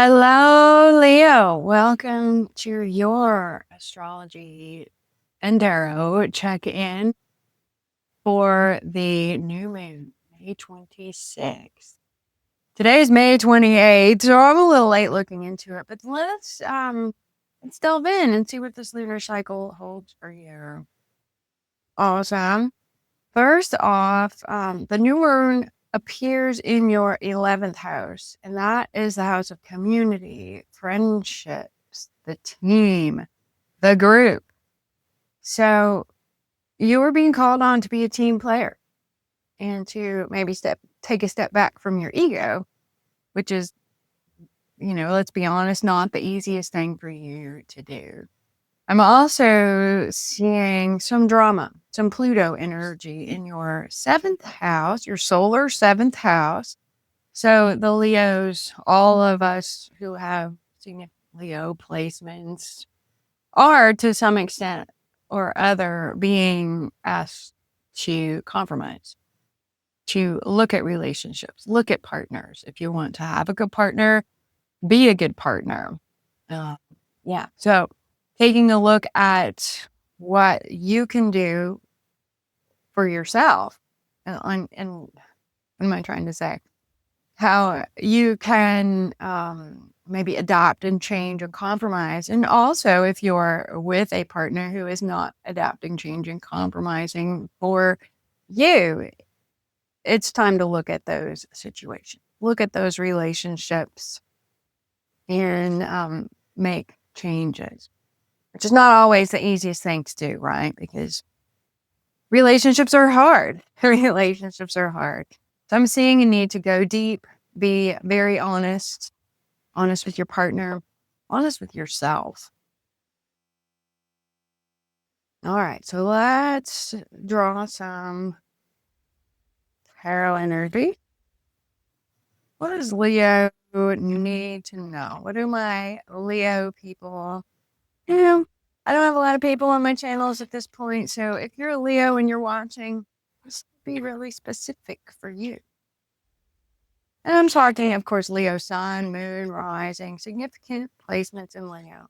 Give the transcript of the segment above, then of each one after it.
Hello, Leo. Welcome to your astrology and tarot check-in for the new moon, May 26th. Today's May 28th, so I'm a little late looking into it, but let's delve in and see what this lunar cycle holds for you. Awesome. First off, the new moon appears in your 11th house, and that is the house of community, friendships, the team, the group. So you are being called on to be a team player and to maybe take a step back from your ego, which is, let's be honest, not the easiest thing for you to do. I'm also seeing some drama, some Pluto energy in your 7th house, your solar 7th house. So the Leos, all of us who have significant Leo placements are to some extent or other being asked to compromise, to look at relationships, look at partners. If you want to have a good partner, be a good partner. Yeah. So taking a look at what you can do for yourself and what am I trying to say? How you can maybe adapt and change and compromise. And also if you're with a partner who is not adapting, changing, compromising for you, it's time to look at those situations, look at those relationships and make changes, which is not always the easiest thing to do, right? Because relationships are hard. Relationships are hard. So I'm seeing a need to go deep, be very honest with your partner, honest with yourself. All right, so let's draw some tarot energy. What does Leo need to know? What do my Leo people do? I don't have a lot of people on my channels at this point, so if you're a Leo and you're watching, this will be really specific for you. And I'm talking, of course, Leo sun, moon, rising, significant placements in Leo.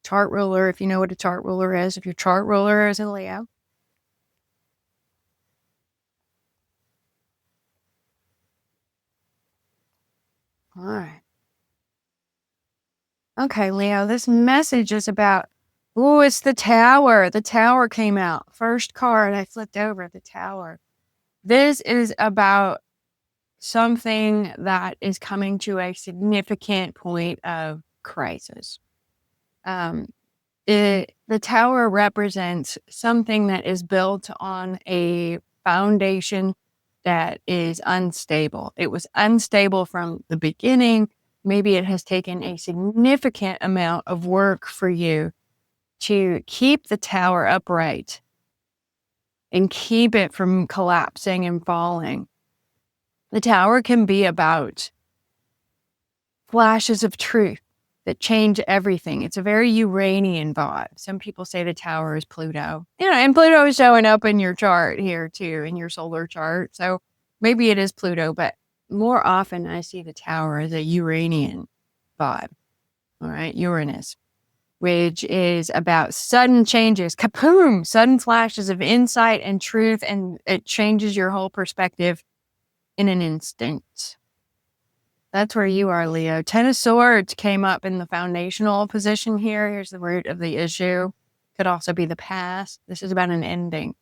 Chart ruler, if you know what a chart ruler is, if your chart ruler is in Leo. All right. Okay, Leo, this message is about, it's the Tower. The Tower came out. First card I flipped over, the Tower. This is about something that is coming to a significant point of crisis. The Tower represents something that is built on a foundation that is unstable. It was unstable from the beginning. Maybe it has taken a significant amount of work for you to keep the tower upright and keep it from collapsing and falling. The tower can be about flashes of truth that change everything. It's a very Uranian vibe. Some people say the tower is Pluto. And Pluto is showing up in your chart here too, in your solar chart. So maybe it is Pluto, but more often I see the tower as a Uranian vibe. All right, Uranus, which is about sudden changes, kapoom, sudden flashes of insight and truth, and it changes your whole perspective in an instant. That's where you are, Leo. 10 of Swords came up in the foundational position here. Here's the root of the issue. Could also be the past. This is about an ending,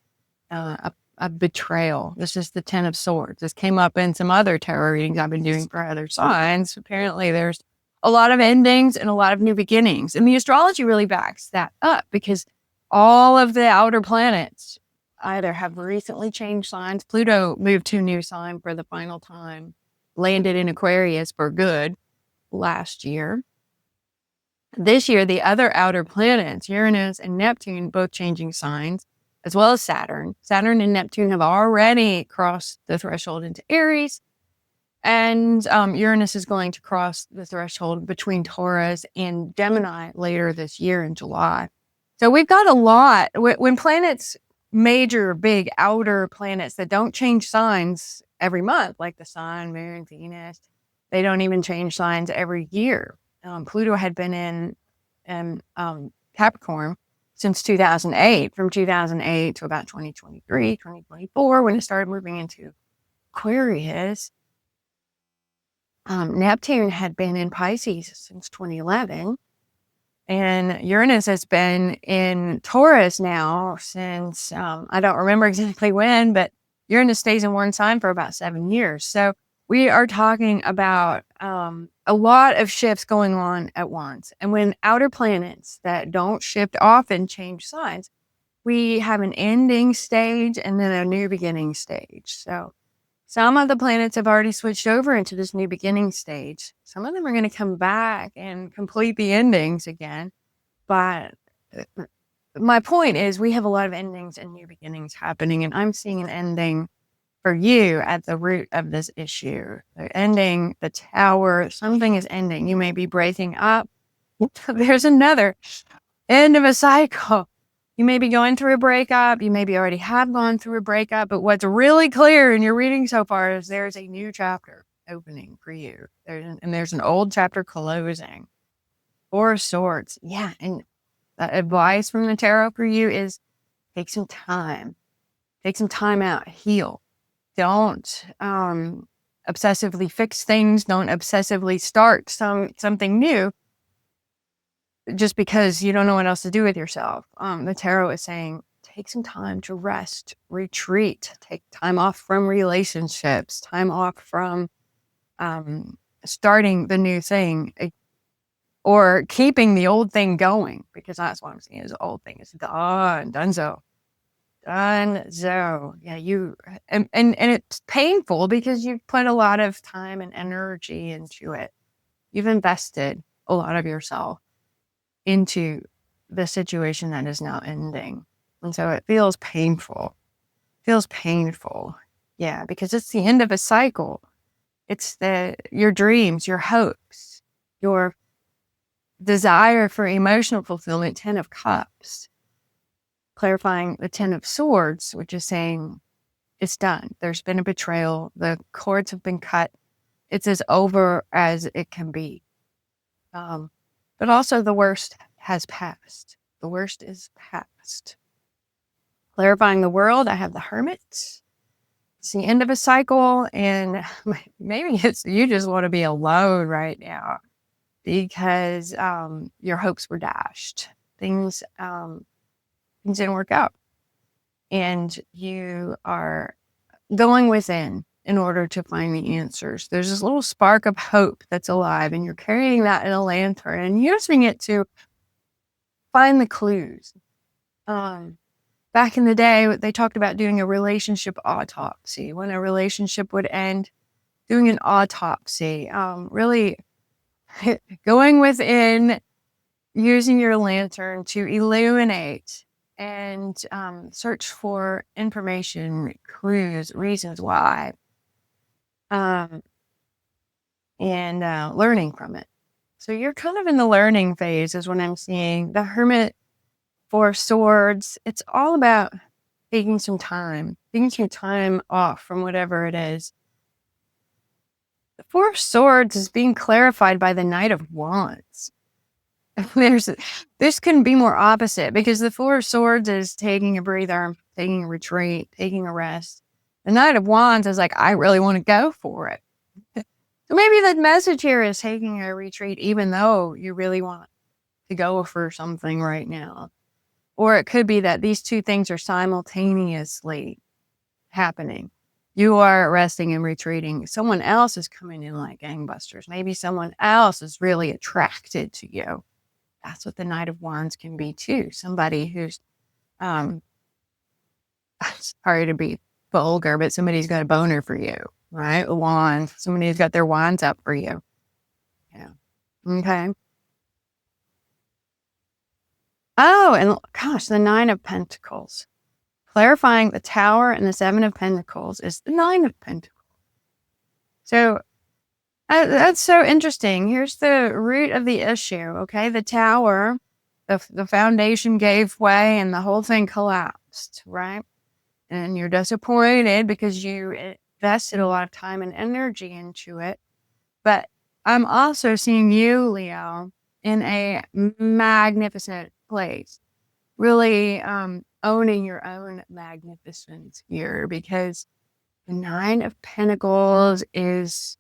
a betrayal. This is the 10 of Swords. This came up in some other tarot readings I've been doing for other signs. Apparently, there's a lot of endings and a lot of new beginnings. And the astrology really backs that up because all of the outer planets either have recently changed signs. Pluto moved to a new sign for the final time, landed in Aquarius for good last year. This year, the other outer planets, Uranus and Neptune, both changing signs, as well as Saturn. Saturn and Neptune have already crossed the threshold into Aries. And Uranus is going to cross the threshold between Taurus and Gemini later this year in July. So we've got a lot. When planets, major, big outer planets that don't change signs every month, like the sun, moon, Venus, They don't even change signs every year. Pluto had been in Capricorn since 2008, from 2008 to about 2023, 2024, when it started moving into Aquarius. Neptune had been in Pisces since 2011. And Uranus has been in Taurus now since, I don't remember exactly when, but Uranus stays in one sign for about 7 years. So we are talking about a lot of shifts going on at once. And when outer planets that don't shift often change signs, we have an ending stage and then a new beginning stage. So some of the planets have already switched over into this new beginning stage. Some of them are going to come back and complete the endings again. But my point is, we have a lot of endings and new beginnings happening, and I'm seeing an ending for you at the root of this issue. The ending, the tower, something is ending. You may be breaking up. There's another end of a cycle. You may be going through a breakup. You maybe already have gone through a breakup. But what's really clear in your reading so far is there's a new chapter opening for you. There's an old chapter closing. Four of Swords. Yeah. And advice from the tarot for you is take some time. Take some time out. Heal. Don't obsessively fix things. Don't obsessively start something new just because you don't know what else to do with yourself. The tarot is saying, take some time to rest, retreat, take time off from relationships, time off from starting the new thing or keeping the old thing going, because that's what I'm seeing is the old thing is donezo. Yeah, and it's painful because you've put a lot of time and energy into it. You've invested a lot of yourself into the situation that is now ending. And so it feels painful. Yeah, because it's the end of a cycle. It's your dreams, your hopes, your desire for emotional fulfillment, 10 of Cups. Clarifying the 10 of Swords, which is saying it's done. There's been a betrayal. The cords have been cut. It's as over as it can be. But also the worst has passed. The worst is past. Clarifying the World, I have the Hermit. It's the end of a cycle, and maybe it's you just want to be alone right now because your hopes were dashed. Things didn't work out, and you are going within in order to find the answers. There's this little spark of hope that's alive, and you're carrying that in a lantern and using it to find the clues. Back in the day, they talked about doing a relationship autopsy. When a relationship would end, doing an autopsy, really going within, using your lantern to illuminate and search for information, clues, reasons why, and learning from it. So you're kind of in the learning phase is what I'm seeing. The Hermit, Four of Swords, it's all about taking some time off from whatever it is. The Four of Swords is being clarified by the Knight of Wands. This couldn't be more opposite because the Four of Swords is taking a breather, taking a retreat, taking a rest. The Knight of Wands is like, I really want to go for it. So maybe the message here is taking a retreat, even though you really want to go for something right now. Or it could be that these two things are simultaneously happening. You are resting and retreating. Someone else is coming in like gangbusters. Maybe someone else is really attracted to you. That's what the Knight of Wands can be too. Somebody who's, sorry to be vulgar, but somebody's got a boner for you, right? A wand. Somebody's got their wands up for you. Yeah. Okay. Oh, and gosh, the Nine of Pentacles. Clarifying the Tower and the Seven of Pentacles is the Nine of Pentacles. So that's so interesting. Here's the root of the issue, okay? The Tower, the foundation gave way and the whole thing collapsed, right? And you're disappointed because you invested a lot of time and energy into it. But I'm also seeing you, Leo, in a magnificent place, really owning your own magnificence here, because the Nine of Pentacles is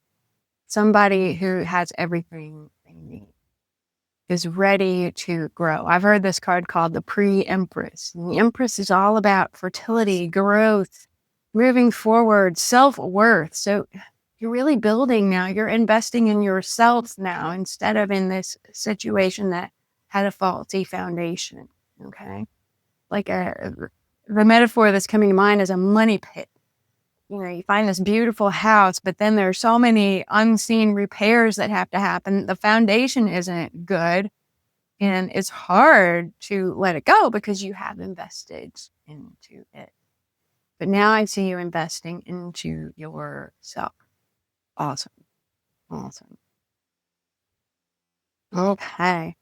somebody who has everything they need, is ready to grow. I've heard this card called the Pre-Empress. And the Empress is all about fertility, growth, moving forward, self-worth. So you're really building now. You're investing in yourself now instead of in this situation that had a faulty foundation. Okay. Like the metaphor that's coming to mind is a money pit. You find this beautiful house, but then there's so many unseen repairs that have to happen. The foundation isn't good, and it's hard to let it go because you have invested into it. But now I see you investing into yourself. Awesome. Awesome. Okay.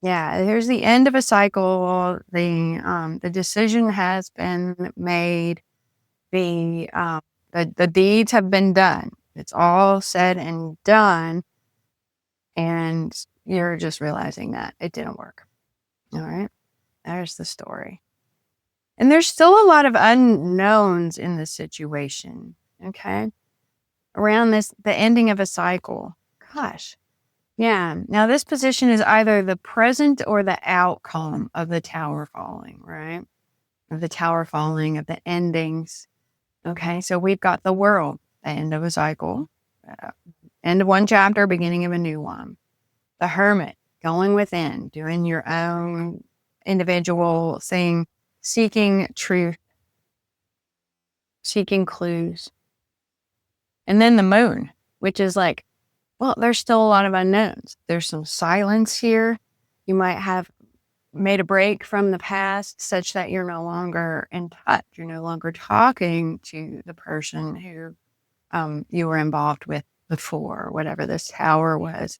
Yeah, here's the end of a cycle. The decision has been made. The deeds have been done. It's all said and done, and you're just realizing that it didn't work. All right, there's the story. And there's still a lot of unknowns in this situation. Okay, around the ending of a cycle. Gosh, yeah. Now this position is either the present or the outcome of the tower falling. Right, of the tower falling, of the endings. Okay, so we've got the world, the end of a cycle, end of one chapter, beginning of a new one. The hermit, going within, doing your own individual thing, seeking truth, seeking clues. And then the moon, which is like, well, there's still a lot of unknowns. There's some silence here. You might have made a break from the past such that you're no longer in touch. You're no longer talking to the person who you were involved with before, whatever this tower was.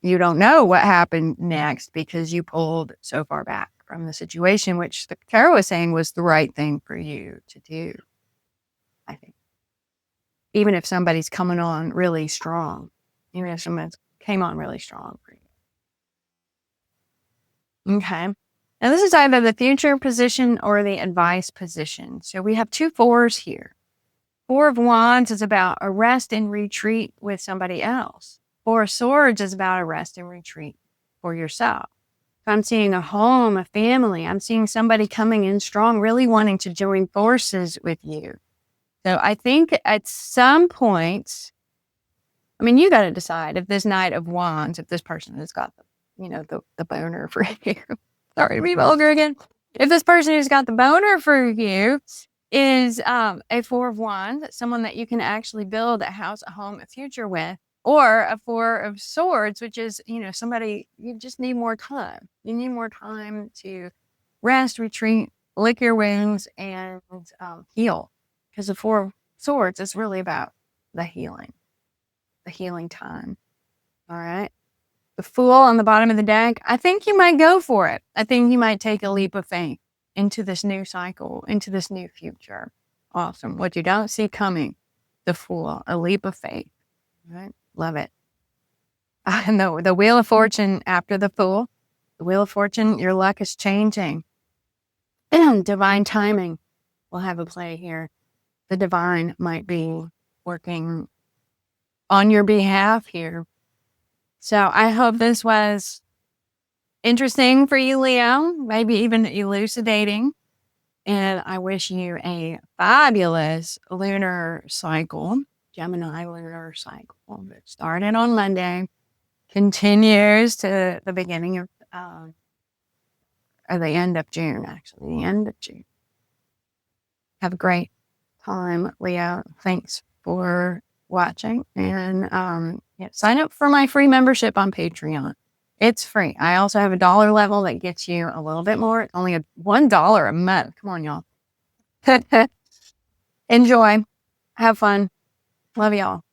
You don't know what happened next because you pulled so far back from the situation, which the tarot was saying was the right thing for you to do, I think. Even if somebody's coming on really strong, even if someone came on really strong for you. Okay. Now, this is either the future position or the advice position. So we have 2 4s here. 4 of Wands is about a rest and retreat with somebody else. 4 of Swords is about a rest and retreat for yourself. If I'm seeing a home, a family, I'm seeing somebody coming in strong, really wanting to join forces with you. So I think at some point, I mean, you got to decide if this Knight of Wands, if this person has got the boner for you. Sorry to be vulgar again. If this person who's got the boner for you is a 4 of Wands, someone that you can actually build a house, a home, a future with, or a 4 of Swords, which is, somebody you just need more time. You need more time to rest, retreat, lick your wounds, and heal. Because the 4 of Swords is really about the healing time. All right. The Fool on the bottom of the deck, I think you might go for it. I think you might take a leap of faith into this new cycle, into this new future. Awesome. What you don't see coming, the Fool, a leap of faith. All right. Love it. And the Wheel of Fortune after the Fool, the Wheel of Fortune, your luck is changing. And divine timing will have a play here. The divine might be working on your behalf here. So I hope this was interesting for you, Leo, maybe even elucidating. And I wish you a fabulous lunar cycle, Gemini lunar cycle that started on Monday, continues to the beginning of, or the end of June, actually, the end of June. Have a great time, Leo. Thanks for watching. And sign up for my free membership on Patreon. It's free. I also have a $1 level that gets you a little bit more. It's only $1 a month. Come on, y'all. Enjoy. Have fun. Love y'all.